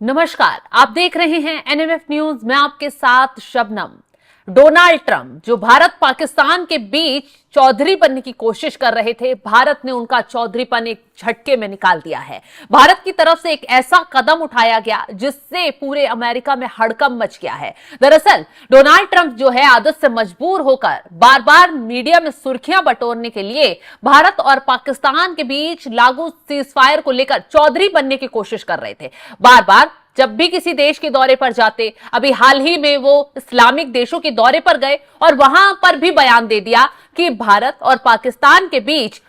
नमस्कार, आप देख रहे हैं एनएमएफ न्यूज। मैं आपके साथ शबनम। डोनाल्ड ट्रंप जो भारत पाकिस्तान के बीच चौधरी बनने की कोशिश कर रहे थे, भारत ने उनका चौधरीपन एक झटके में निकाल दिया है। भारत की तरफ से एक ऐसा कदम उठाया गया जिससे पूरे अमेरिका में हड़कंप मच गया है। दरअसल डोनाल्ड ट्रंप जो है आदत से मजबूर होकर बार बार मीडिया में सुर्खियां बटोरने के लिए भारत और पाकिस्तान के बीच लागू सीजफायर को लेकर चौधरी बनने की कोशिश कर रहे थे। बार बार जब भी किसी देश के दौरे पर जाते, अभी हाल ही में वो इस्लामिक देशों के दौरे पर गए और वहां पर भी बयान दे दिया कि भारत और पाकिस्तान के बीच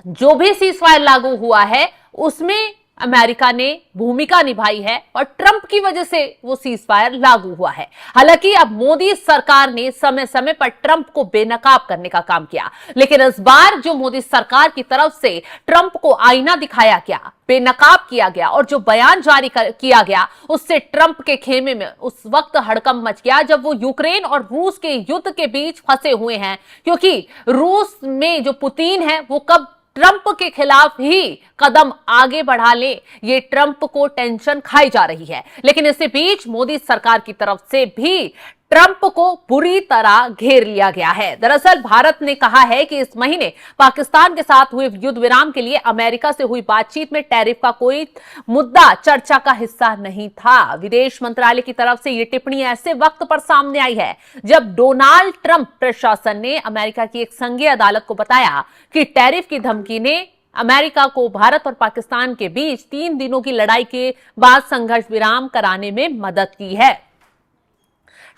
जो भी सीजफायर लागू हुआ है उसमें अमेरिका ने भूमिका निभाई है और ट्रंप की वजह से वो सीजफायर लागू हुआ है। हालांकि अब मोदी सरकार ने समय समय पर ट्रंप को बेनकाब करने का काम किया, लेकिन इस बार जो मोदी सरकार की तरफ से ट्रंप को आईना दिखाया गया, बेनकाब किया गया और जो बयान जारी किया गया, उससे ट्रंप के खेमे में उस वक्त हड़कंप मच गया जब वो यूक्रेन और रूस के युद्ध के बीच फंसे हुए हैं, क्योंकि रूस में जो पुतिन है वो कब ट्रंप के खिलाफ ही कदम आगे बढ़ा ले, ये ट्रंप को टेंशन खाई जा रही है। लेकिन इसी बीच मोदी सरकार की तरफ से भी ट्रंप को बुरी तरह घेर लिया गया है। दरअसल भारत ने कहा है कि इस महीने पाकिस्तान के साथ हुए युद्ध विराम के लिए अमेरिका से हुई बातचीत में टैरिफ का कोई मुद्दा चर्चा का हिस्सा नहीं था। विदेश मंत्रालय की तरफ से यह टिप्पणी ऐसे वक्त पर सामने आई है जब डोनाल्ड ट्रंप प्रशासन ने अमेरिका की एक संघीय अदालत को बताया कि टैरिफ की धमकी ने अमेरिका को भारत और पाकिस्तान के बीच 3 दिनों की लड़ाई के बाद संघर्ष विराम कराने में मदद की है।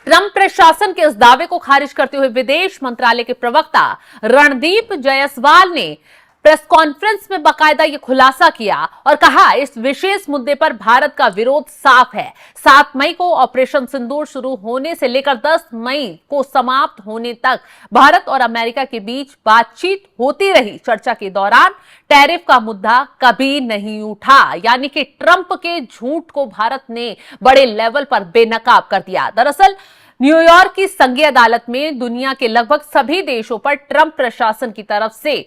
ट्रंप प्रशासन के इस दावे को खारिज करते हुए विदेश मंत्रालय के प्रवक्ता रणदीप जायसवाल ने प्रेस कॉन्फ्रेंस में बाकायदा ये खुलासा किया और कहा, इस विशेष मुद्दे पर भारत का विरोध साफ है। 7 मई को ऑपरेशन सिंदूर शुरू होने से लेकर 10 मई को समाप्त होने तक भारत और अमेरिका के बीच बातचीत होती रही। चर्चा के दौरान टैरिफ का मुद्दा कभी नहीं उठा, यानी कि ट्रंप के झूठ को भारत ने बड़े लेवल पर बेनकाब कर दिया। दरअसल न्यूयॉर्क की संघीय अदालत में दुनिया के लगभग सभी देशों पर ट्रंप प्रशासन की तरफ से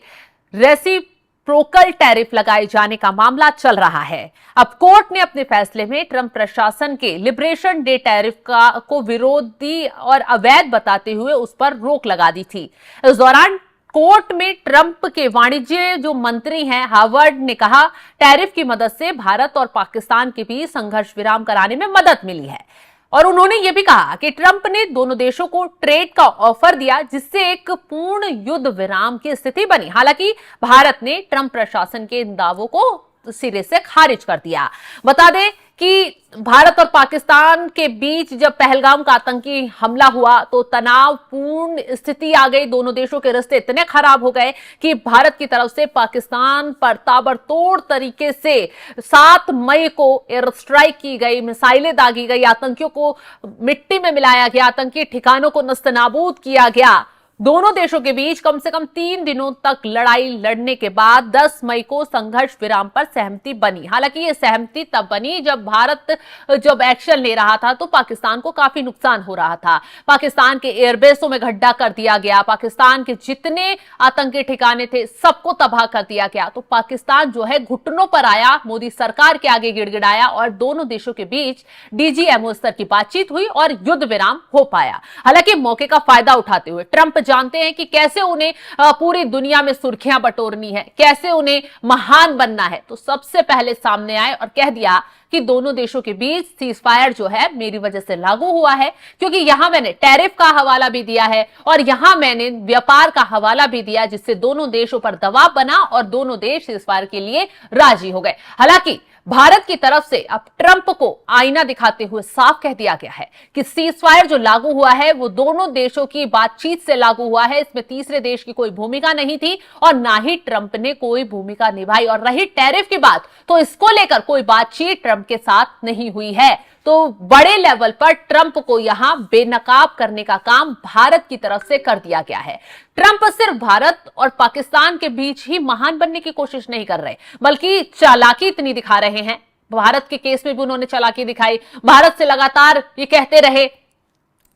रेसिप्रोकल टैरिफ लगाए जाने का मामला चल रहा है। अब कोर्ट ने अपने फैसले में ट्रंप प्रशासन के लिबरेशन डे टैरिफ को विरोधी और अवैध बताते हुए उस पर रोक लगा दी थी। इस दौरान कोर्ट में ट्रंप के वाणिज्य जो मंत्री हैं हावर्ड ने कहा, टैरिफ की मदद से भारत और पाकिस्तान के बीच संघर्ष विराम कराने में मदद मिली है। और उन्होंने यह भी कहा कि ट्रंप ने दोनों देशों को ट्रेड का ऑफर दिया जिससे एक पूर्ण युद्ध विराम की स्थिति बनी। हालांकि भारत ने ट्रंप प्रशासन के इन दावों को सिरे से खारिज कर दिया। बता दें कि भारत और पाकिस्तान के बीच जब पहलगाम का आतंकी हमला हुआ तो तनावपूर्ण स्थिति आ गई। दोनों देशों के रिश्ते इतने खराब हो गए कि भारत की तरफ से पाकिस्तान पर ताबड़तोड़ तरीके से 7 मई को एयर स्ट्राइक की गई, मिसाइलें दागी गई, आतंकियों को मिट्टी में मिलाया गया, आतंकी ठिकानों को नस्तनाबूद किया गया। दोनों देशों के बीच कम से कम 3 दिनों तक लड़ाई लड़ने के बाद 10 मई को संघर्ष विराम पर सहमति बनी। हालांकि ये सहमति तब बनी जब भारत जब एक्शन ले रहा था तो पाकिस्तान को काफी नुकसान हो रहा था। पाकिस्तान के एयरबेसों में गड्ढा कर दिया गया, पाकिस्तान के जितने आतंकी ठिकाने थे सबको तबाह कर दिया गया। तो पाकिस्तान जो है घुटनों पर आया, मोदी सरकार के आगे गिड़गिड़ाया और दोनों देशों के बीच डीजीएमओ स्तर की बातचीत हुई और युद्ध विराम हो पाया। हालांकि मौके का फायदा उठाते हुए ट्रंप जानते हैं कि कैसे उन्हें पूरी दुनिया में सुर्खियां बटोरनी है, कैसे उन्हें महान बनना है, तो सबसे पहले सामने आए और कह दिया कि दोनों देशों के बीच सीजफायर जो है मेरी वजह से लागू हुआ है, क्योंकि यहां मैंने टैरिफ का हवाला भी दिया है और यहां मैंने व्यापार का हवाला भी दिया जिससे दोनों देशों पर दबाव बना और दोनों देश सीजफायर के लिए राजी हो गए। हालांकि भारत की तरफ से अब ट्रंप को आईना दिखाते हुए साफ कह दिया गया है कि सीजफायर जो लागू हुआ है वो दोनों देशों की बातचीत से लागू हुआ है, इसमें तीसरे देश की कोई भूमिका नहीं थी और ना ही ट्रंप ने कोई भूमिका निभाई। और रही टैरिफ की बात, तो इसको लेकर कोई बातचीत ट्रंप के साथ नहीं हुई है। तो बड़े लेवल पर ट्रंप को यहां बेनकाब करने का काम भारत की तरफ से कर दिया गया है। ट्रंप सिर्फ भारत और पाकिस्तान के बीच ही महान बनने की कोशिश नहीं कर रहे, बल्कि चालाकी इतनी दिखा रहे हैं। भारत के केस में भी उन्होंने चालाकी दिखाई, भारत से लगातार ये कहते रहे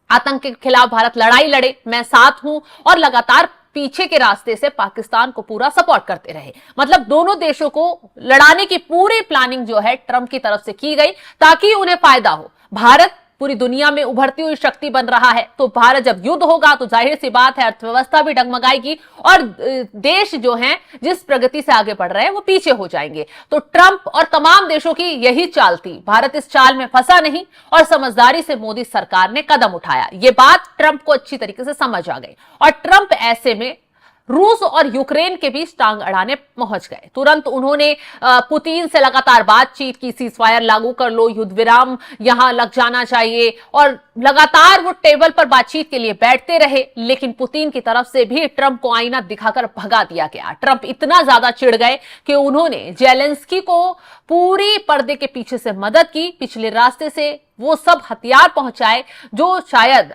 आतंक के खिलाफ भारत लड़ाई लड़े, मैं साथ हूं, और लगातार पीछे के रास्ते से पाकिस्तान को पूरा सपोर्ट करते रहे। मतलब दोनों देशों को लड़ाने की पूरी प्लानिंग जो है ट्रंप की तरफ से की गई ताकि उन्हें फायदा हो। भारत पूरी दुनिया में उभरती हुई शक्ति बन रहा है, तो भारत जब युद्ध होगा तो जाहिर सी बात है अर्थव्यवस्था भी डगमगाएगी और देश जो हैं जिस प्रगति से आगे बढ़ रहे हैं वो पीछे हो जाएंगे। तो ट्रंप और तमाम देशों की यही चाल थी। भारत इस चाल में फंसा नहीं और समझदारी से मोदी सरकार ने कदम उठाया। ये बात ट्रंप को अच्छी तरीके से समझ आ गई और ट्रंप ऐसे में रूस और यूक्रेन के बीच टांग अड़ाने पहुंच गए। तुरंत उन्होंने पुतिन से लगातार बातचीत की, सीजफायर लागू कर लो, युद्ध विराम यहां लग जाना चाहिए, और लगातार वो टेबल पर बातचीत के लिए बैठते रहे। लेकिन पुतिन की तरफ से भी ट्रंप को आईना दिखाकर भगा दिया गया। ट्रंप इतना ज्यादा चिढ़ गए कि उन्होंने जेलेंस्की को पूरी पर्दे के पीछे से मदद की, पिछले रास्ते से वो सब हथियार पहुंचाए जो शायद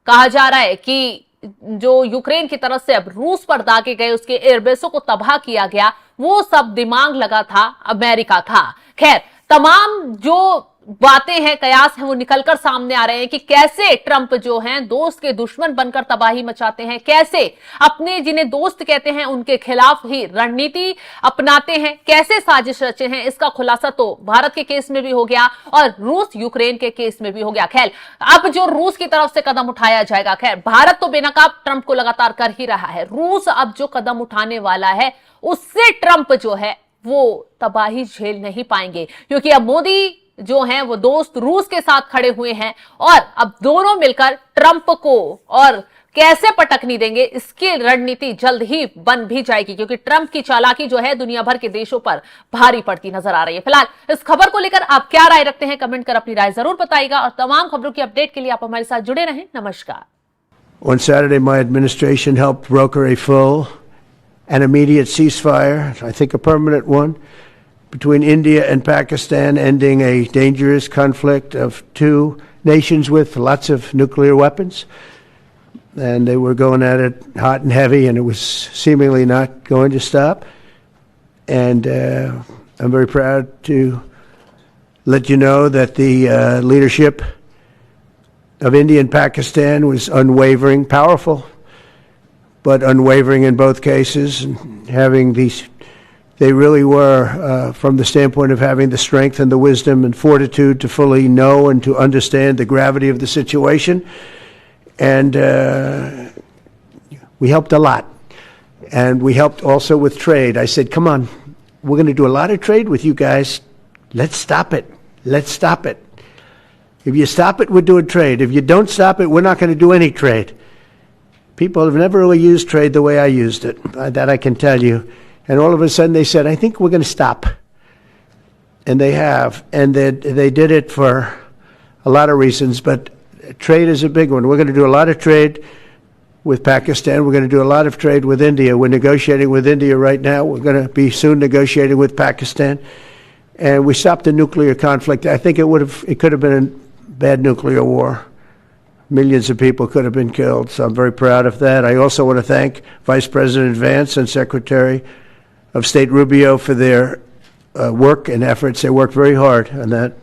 कहा जा रहा है कि जो यूक्रेन की तरफ से अब रूस पर दागे गए, उसके एयरबेसों को तबाह किया गया, वो सब दिमाग लगा था अमेरिका का। खैर, तमाम जो बातें हैं, कयास हैं, वो निकलकर सामने आ रहे हैं कि कैसे ट्रंप जो हैं दोस्त के दुश्मन बनकर तबाही मचाते हैं, कैसे अपने जिन्हें दोस्त कहते हैं उनके खिलाफ ही रणनीति अपनाते हैं, कैसे साजिश रचे हैं। इसका खुलासा तो भारत के केस में भी हो गया और रूस यूक्रेन के केस में भी हो गया। खैर, अब जो रूस की तरफ से कदम उठाया जाएगा, खैर भारत तो बेनकाब ट्रंप को लगातार कर ही रहा है। रूस अब जो कदम उठाने वाला है उससे ट्रंप जो है वो तबाही झेल नहीं पाएंगे, क्योंकि अब मोदी जो हैं वो दोस्त रूस के साथ खड़े हुए हैं और अब दोनों मिलकर ट्रंप को और कैसे पटकनी देंगे इसकी रणनीति जल्द ही बन भी जाएगी, क्योंकि ट्रंप की चालाकी जो है दुनिया भर के देशों पर भारी पड़ती नजर आ रही है। फिलहाल इस खबर को लेकर आप क्या राय रखते हैं, कमेंट कर अपनी राय जरूर बताइएगा और तमाम खबरों की अपडेट के लिए आप हमारे साथ जुड़े रहें। नमस्कार। On Saturday, my administration helped broker a full and immediate ceasefire, I think a permanent one, between India and Pakistan, ending a dangerous conflict of two nations with lots of nuclear weapons. And they were going at it hot and heavy, and it was seemingly not going to stop. And I'm very proud to let you know that the leadership of India and Pakistan was unwavering, powerful, but unwavering in both cases, and having these. They really were, from the standpoint of having the strength and the wisdom and fortitude to fully know and to understand the gravity of the situation. And we helped a lot. And we helped also with trade. I said, come on, we're going to do a lot of trade with you guys. Let's stop it. Let's stop it. If you stop it, we're doing trade. If you don't stop it, we're not going to do any trade. People have never really used trade the way I used it. That I can tell you. And all of a sudden they said, I think we're going to stop. And they have. And they did it for a lot of reasons, but trade is a big one. We're going to do a lot of trade with Pakistan. We're going to do a lot of trade with India. We're negotiating with India right now. We're going to be soon negotiating with Pakistan. And we stopped the nuclear conflict. I think it could have been a bad nuclear war. Millions of people could have been killed. So I'm very proud of that. I also want to thank Vice President Vance and Secretary of State Rubio for their work and efforts. They worked very hard on that.